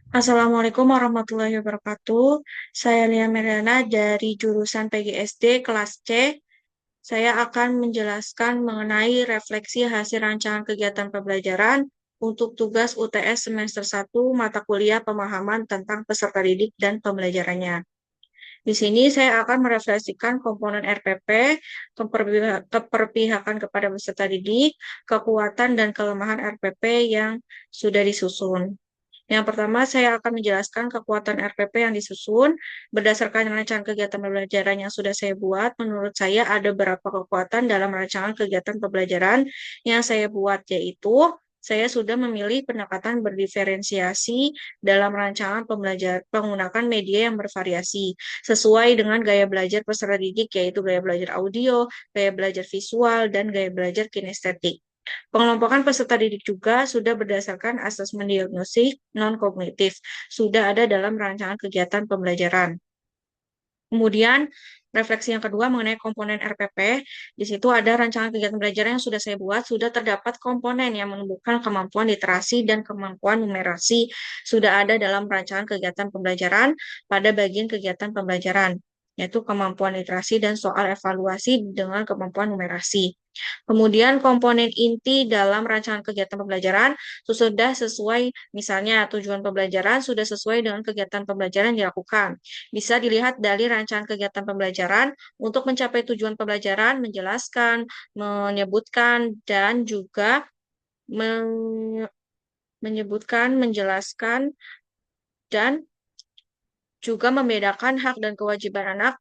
Assalamualaikum warahmatullahi wabarakatuh. Saya Lia Meriana dari jurusan PGSD kelas C. Saya akan menjelaskan mengenai refleksi hasil rancangan kegiatan pembelajaran untuk tugas UTS semester 1 mata kuliah pemahaman tentang peserta didik dan pembelajarannya. Di sini saya akan merefleksikan komponen RPP, keperpihakan kepada peserta didik, kekuatan dan kelemahan RPP yang sudah disusun. Yang pertama, saya akan menjelaskan kekuatan RPP yang disusun. Berdasarkan rancangan kegiatan pembelajaran yang sudah saya buat, menurut saya ada beberapa kekuatan dalam rancangan kegiatan pembelajaran yang saya buat, yaitu saya sudah memilih pendekatan berdiferensiasi dalam rancangan pembelajaran menggunakan media yang bervariasi, sesuai dengan gaya belajar peserta didik, yaitu gaya belajar audio, gaya belajar visual, dan gaya belajar kinestetik. Pengelompokan peserta didik juga sudah berdasarkan asesmen diagnostik non-kognitif, sudah ada dalam rancangan kegiatan pembelajaran. Kemudian, refleksi yang kedua mengenai komponen RPP, di situ ada rancangan kegiatan belajar yang sudah saya buat, sudah terdapat komponen yang menumbuhkan kemampuan literasi dan kemampuan numerasi, sudah ada dalam rancangan kegiatan pembelajaran pada bagian kegiatan pembelajaran, yaitu kemampuan literasi dan soal evaluasi dengan kemampuan numerasi. Kemudian komponen inti dalam rancangan kegiatan pembelajaran sudah sesuai, misalnya tujuan pembelajaran sudah sesuai dengan kegiatan pembelajaran yang dilakukan. Bisa dilihat dari rancangan kegiatan pembelajaran untuk mencapai tujuan pembelajaran, menjelaskan, menyebutkan, dan juga menyebutkan, menjelaskan, dan juga membedakan hak dan kewajiban anak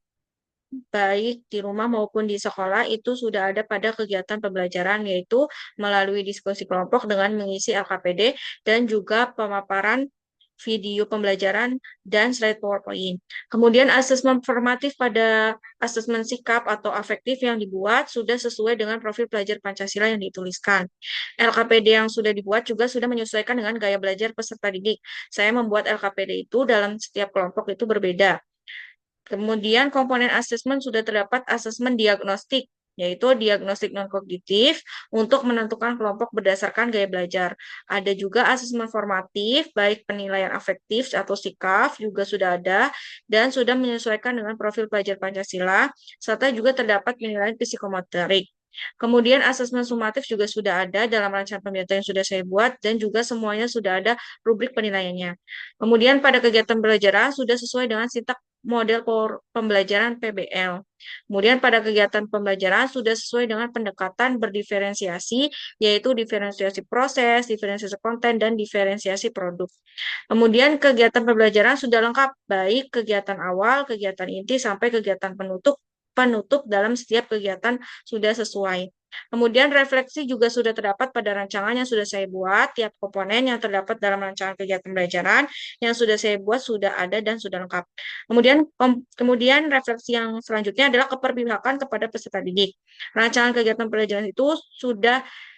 baik di rumah maupun di sekolah itu sudah ada pada kegiatan pembelajaran, yaitu melalui diskusi kelompok dengan mengisi LKPD dan juga pemaparan video pembelajaran dan slide PowerPoint. Kemudian asesmen formatif pada asesmen sikap atau afektif yang dibuat sudah sesuai dengan profil pelajar Pancasila yang dituliskan. LKPD yang sudah dibuat juga sudah menyesuaikan dengan gaya belajar peserta didik. Saya membuat LKPD itu dalam setiap kelompok itu berbeda. Kemudian komponen asesmen sudah terdapat asesmen diagnostik, yaitu diagnostik non-kognitif untuk menentukan kelompok berdasarkan gaya belajar. Ada juga asesmen formatif, baik penilaian afektif atau sikap juga sudah ada, dan sudah menyesuaikan dengan profil pelajar Pancasila, serta juga terdapat penilaian psikomotorik. Kemudian asesmen sumatif juga sudah ada dalam rancangan pembelajaran yang sudah saya buat, dan juga semuanya sudah ada rubrik penilaiannya. Kemudian pada kegiatan belajar sudah sesuai dengan sintak model pembelajaran PBL. Kemudian pada kegiatan pembelajaran sudah sesuai dengan pendekatan berdiferensiasi, yaitu diferensiasi proses, diferensiasi konten, dan diferensiasi produk. Kemudian kegiatan pembelajaran sudah lengkap, baik kegiatan awal, kegiatan inti, sampai kegiatan penutup dalam setiap kegiatan sudah sesuai. Kemudian refleksi juga sudah terdapat pada rancangan yang sudah saya buat, tiap komponen yang terdapat dalam rancangan kegiatan pembelajaran yang sudah saya buat sudah ada dan sudah lengkap. Kemudian refleksi yang selanjutnya adalah keperpihakan kepada peserta didik. Rancangan kegiatan pembelajaran itu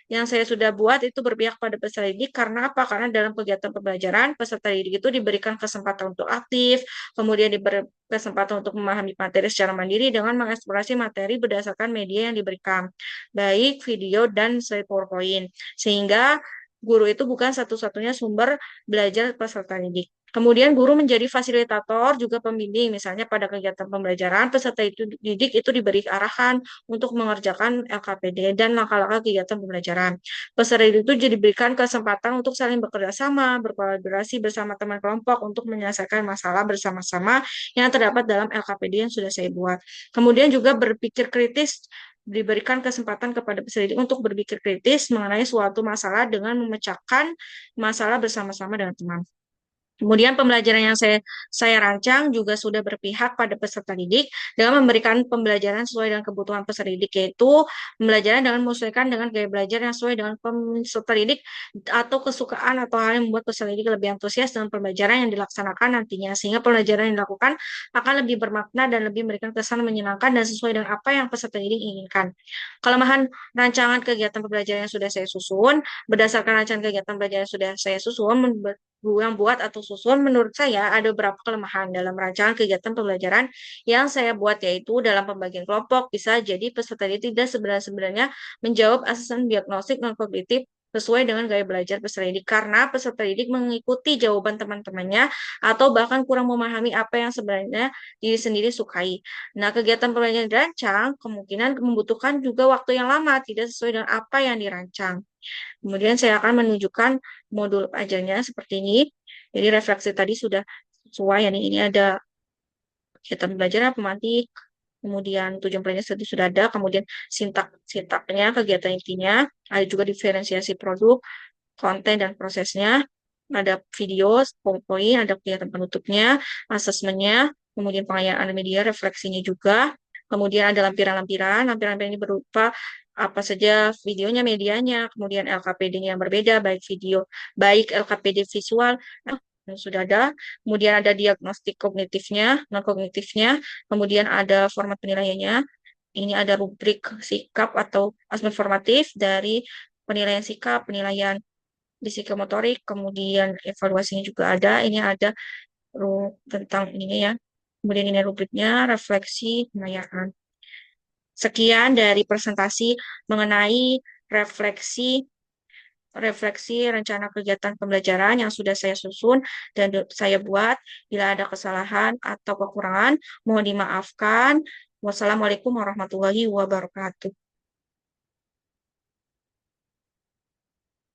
yang saya sudah buat itu berpihak pada peserta didik karena apa? Karena dalam kegiatan pembelajaran peserta didik itu diberikan kesempatan untuk aktif, kemudian diberi kesempatan untuk memahami materi secara mandiri dengan mengeksplorasi materi berdasarkan media yang diberikan, baik video dan slide PowerPoint. Sehingga guru itu bukan satu-satunya sumber belajar peserta didik. Kemudian guru menjadi fasilitator juga pembimbing, misalnya pada kegiatan pembelajaran peserta didik itu diberi arahan untuk mengerjakan LKPD dan langkah-langkah kegiatan pembelajaran. Peserta didik itu jadi diberikan kesempatan untuk saling bekerja sama, berkolaborasi bersama teman kelompok untuk menyelesaikan masalah bersama-sama yang terdapat dalam LKPD yang sudah saya buat. Kemudian juga berpikir kritis, diberikan kesempatan kepada peserta didik untuk berpikir kritis mengenai suatu masalah dengan memecahkan masalah bersama-sama dengan teman. Kemudian pembelajaran yang saya rancang juga sudah berpihak pada peserta didik dengan memberikan pembelajaran sesuai dengan kebutuhan peserta didik, yaitu pembelajaran dengan menyesuaikan dengan gaya belajar yang sesuai dengan peserta didik atau kesukaan atau hal yang membuat peserta didik lebih antusias dengan pembelajaran yang dilaksanakan nantinya, sehingga pembelajaran yang dilakukan akan lebih bermakna dan lebih memberikan kesan menyenangkan dan sesuai dengan apa yang peserta didik inginkan. Kelemahan rancangan kegiatan pembelajaran yang sudah saya susun, berdasarkan rancangan kegiatan pembelajaran yang sudah saya susun, yang buat atau susun, menurut saya ada beberapa kelemahan dalam rancangan kegiatan pembelajaran yang saya buat, yaitu dalam pembagian kelompok bisa jadi peserta didik tidak sebenarnya menjawab asesmen diagnostik non-kognitif sesuai dengan gaya belajar peserta didik karena peserta didik mengikuti jawaban teman-temannya atau bahkan kurang memahami apa yang sebenarnya diri sendiri sukai. Nah, kegiatan pembelajaran dirancang kemungkinan membutuhkan juga waktu yang lama, tidak sesuai dengan apa yang dirancang. Kemudian saya akan menunjukkan modul ajarnya seperti ini. Jadi refleksi tadi sudah sesuai. Ini ada kegiatan belajar pemantik, kemudian tujuan pelajaran tadi sudah ada, kemudian sintaknya, kegiatan intinya, ada juga diferensiasi produk, konten dan prosesnya, ada video, PowerPoint, ada kegiatan penutupnya, asesmennya, kemudian pengayaan media, refleksinya juga, kemudian ada lampiran-lampiran, lampiran-lampiran ini berupa apa saja videonya, medianya, kemudian LKPD-nya yang berbeda, baik LKPD visual, yang sudah ada, kemudian ada diagnostik kognitifnya, non-kognitifnya, kemudian ada format penilaiannya, ini ada rubrik sikap atau aspek formatif dari penilaian sikap, penilaian psikomotorik, kemudian evaluasinya juga ada. Ini ada tentang ini ya. Kemudian ini rubriknya, refleksi, penilaian. Sekian dari presentasi mengenai refleksi refleksi rencana kegiatan pembelajaran yang sudah saya susun dan saya buat. Bila ada kesalahan atau kekurangan, mohon dimaafkan. Wassalamualaikum warahmatullahi wabarakatuh.